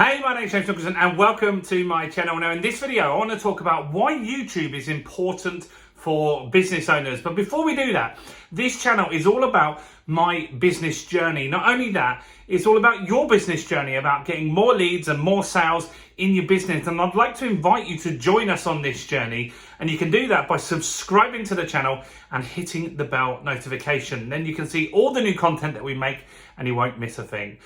Hey, my name's James Nicholson and welcome to my channel. Now in this video I want to talk about why YouTube is important for business owners. But before we do that, this channel is all about my business journey. Not only that, it's all about your business journey, about getting more leads and more sales in your business. And I'd like to invite you to join us on this journey. And you can do that by subscribing to the channel and hitting the bell notification. Then you can see all the new content that we make and you won't miss a thing.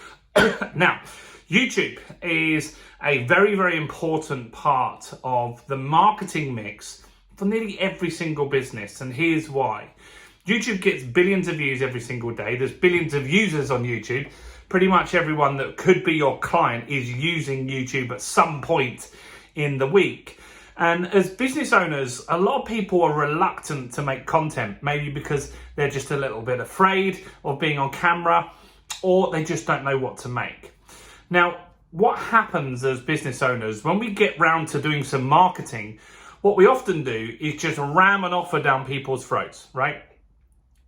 Now, YouTube is a very, very important part of the marketing mix for nearly every single business. And here's why. YouTube gets billions of views every single day. There's billions of users on YouTube. Pretty much everyone that could be your client is using YouTube at some point in the week. And as business owners, a lot of people are reluctant to make content, maybe because they're just a little bit afraid of being on camera, or they just don't know what to make. Now, what happens as business owners, when we get round to doing some marketing, what we often do is just ram an offer down people's throats, right?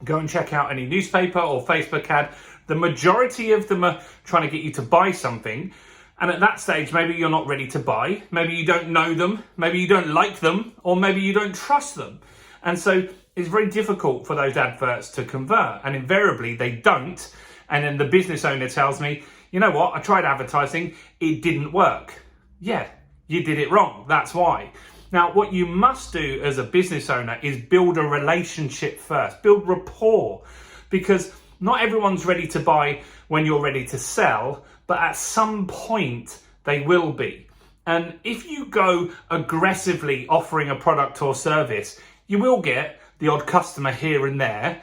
Go and check out any newspaper or Facebook ad. The majority of them are trying to get you to buy something. And at that stage, maybe you're not ready to buy. Maybe you don't know them. Maybe you don't like them. Or maybe you don't trust them. And so it's very difficult for those adverts to convert. And invariably, they don't. And then the business owner tells me, you know what, I tried advertising, it didn't work. Yeah, you did it wrong, that's why. Now, what you must do as a business owner is build a relationship first, build rapport, because not everyone's ready to buy when you're ready to sell, but at some point they will be. And if you go aggressively offering a product or service, you will get the odd customer here and there,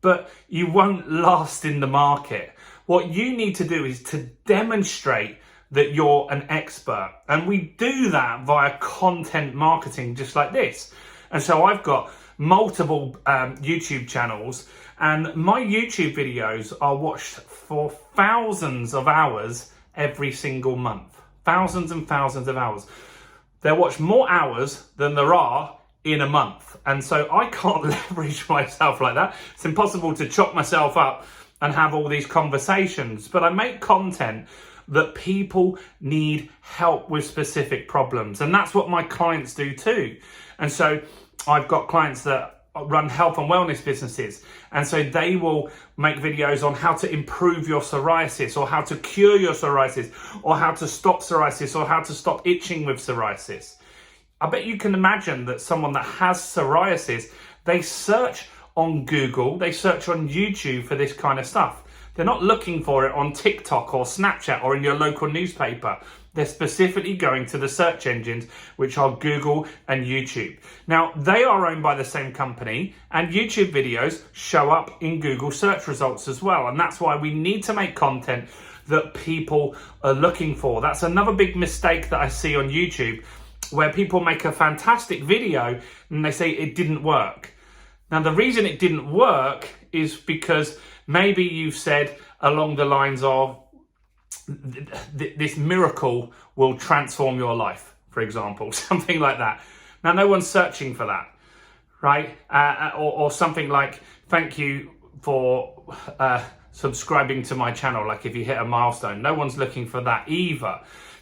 but you won't last in the market. What you need to do is to demonstrate that you're an expert. And we do that via content marketing, just like this. And so I've got multiple YouTube channels, and my YouTube videos are watched for thousands of hours every single month. Thousands and thousands of hours. They're watched more hours than there are in a month. And so I can't leverage myself like that. It's impossible to chop myself up and have all these conversations, but I make content that people need help with specific problems. And that's what my clients do too. And so I've got clients that run health and wellness businesses. And so they will make videos on how to improve your psoriasis, or how to cure your psoriasis, or how to stop psoriasis, or how to stop itching with psoriasis. I bet you can imagine that someone that has psoriasis, they search on Google, they search on YouTube for this kind of stuff. They're not looking for it on TikTok or Snapchat or in your local newspaper. They're specifically going to the search engines, which are Google and YouTube. Now, they are owned by the same company, and YouTube videos show up in Google search results as well. And that's why we need to make content that people are looking for. That's another big mistake that I see on YouTube, where people make a fantastic video and they say it didn't work. Now, the reason it didn't work is because maybe you've said along the lines of, this miracle will transform your life, for example, something like that. Now, no one's searching for that, right? Or something like, thank you for subscribing to my channel, like if you hit a milestone. No one's looking for that either.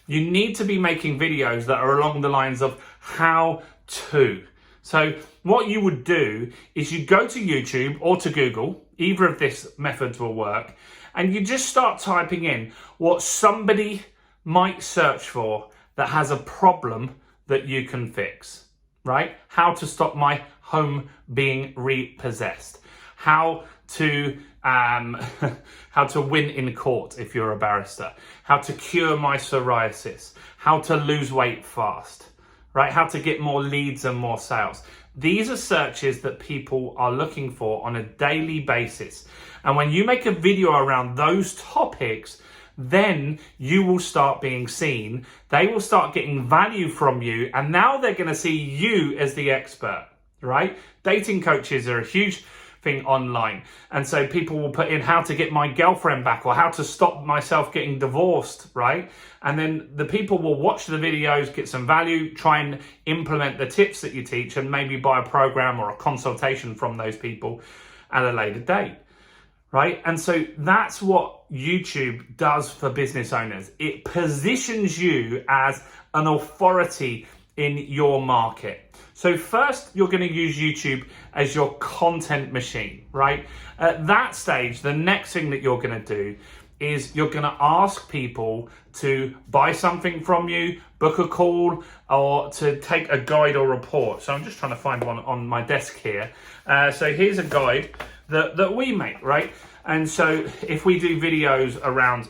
You need to be making videos that are along the lines of how to. So what you would do is you go to YouTube or to Google, either of these methods will work, and you just start typing in what somebody might search for that has a problem that you can fix, right? How to stop my home being repossessed. How to win in court if you're a barrister. How to cure my psoriasis. How to lose weight fast. Right? How to get more leads and more sales. These are searches that people are looking for on a daily basis. And when you make a video around those topics, then you will start being seen. They will start getting value from you. And now they're going to see you as the expert, right? Dating coaches are a huge thing online. And so people will put in how to get my girlfriend back, or how to stop myself getting divorced, right? And then the people will watch the videos, get some value, try and implement the tips that you teach, and maybe buy a program or a consultation from those people at a later date, right? And so that's what YouTube does for business owners. It positions you as an authority in your market. So first, you're going to use YouTube as your content machine, right? At that stage, the next thing that you're going to do is you're going to ask people to buy something from you, book a call, or to take a guide or report. So I'm just trying to find one on my desk here. So here's a guide that we make, right? And so if we do videos around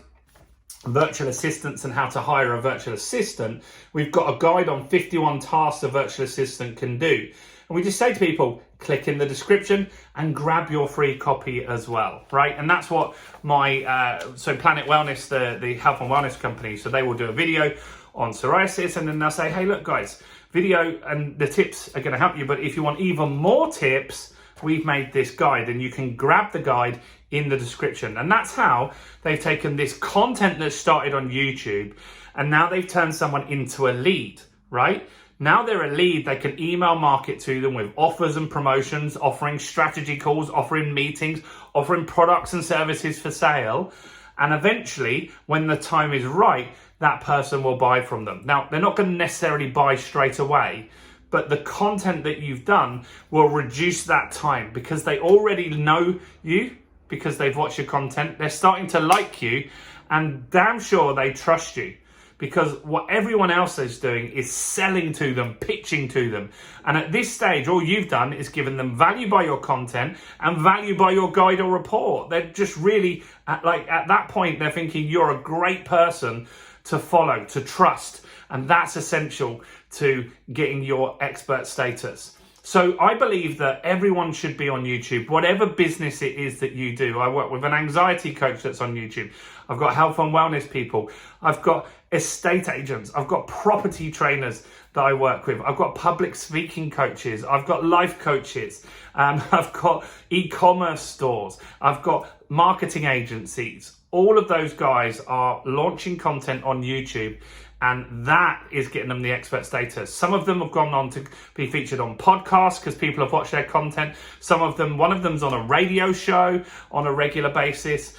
virtual assistants and how to hire a virtual assistant, we've got a guide on 51 tasks a virtual assistant can do. And we just say to people, click in the description and grab your free copy as well, right? And that's what my, so Planet Wellness, the health and wellness company, so they will do a video on psoriasis, and then they'll say, hey, look guys, video and the tips are gonna help you, but if you want even more tips, we've made this guide, and you can grab the guide in the description. And that's how they've taken this content that started on YouTube, and now they've turned someone into a lead, right? Now they're a lead, they can email market to them with offers and promotions, offering strategy calls, offering meetings, offering products and services for sale. And eventually, when the time is right, that person will buy from them. Now, they're not going to necessarily buy straight away, but the content that you've done will reduce that time because they already know you, because they've watched your content. They're starting to like you, and damn sure they trust you, because what everyone else is doing is selling to them, pitching to them. And at this stage, all you've done is given them value by your content and value by your guide or report. They're just really, at that point, they're thinking you're a great person to follow, to trust. And that's essential to getting your expert status. So I believe that everyone should be on YouTube, whatever business it is that you do. I work with an anxiety coach that's on YouTube. I've got health and wellness people. I've got estate agents. I've got property trainers that I work with. I've got public speaking coaches. I've got life coaches. I've got e-commerce stores. I've got marketing agencies. All of those guys are launching content on YouTube, and that is getting them the expert status. Some of them have gone on to be featured on podcasts because people have watched their content. Some of them, one of them's on a radio show on a regular basis.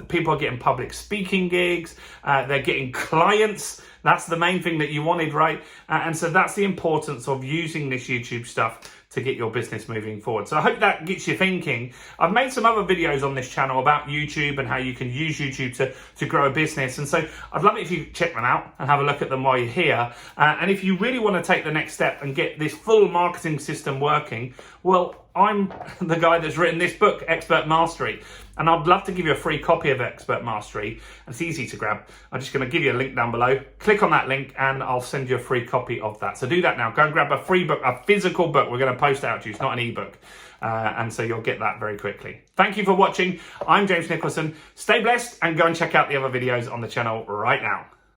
People are getting public speaking gigs. They're getting clients. That's the main thing that you wanted, right? And so that's the importance of using this YouTube stuff to get your business moving forward. So I hope that gets you thinking. I've made some other videos on this channel about YouTube and how you can use YouTube to grow a business. And so I'd love it if you check them out and have a look at them while you're here. And if you really want to take the next step and get this full marketing system working, well, I'm the guy that's written this book, Expert Mastery. And I'd love to give you a free copy of Expert Mastery. It's easy to grab. I'm just going to give you a link down below. Click on that link and I'll send you a free copy of that. So do that now. Go and grab a free book, a physical book. We're going to post it out to you. It's not an ebook. And so you'll get that very quickly. Thank you for watching. I'm James Nicholson. Stay blessed and go and check out the other videos on the channel right now.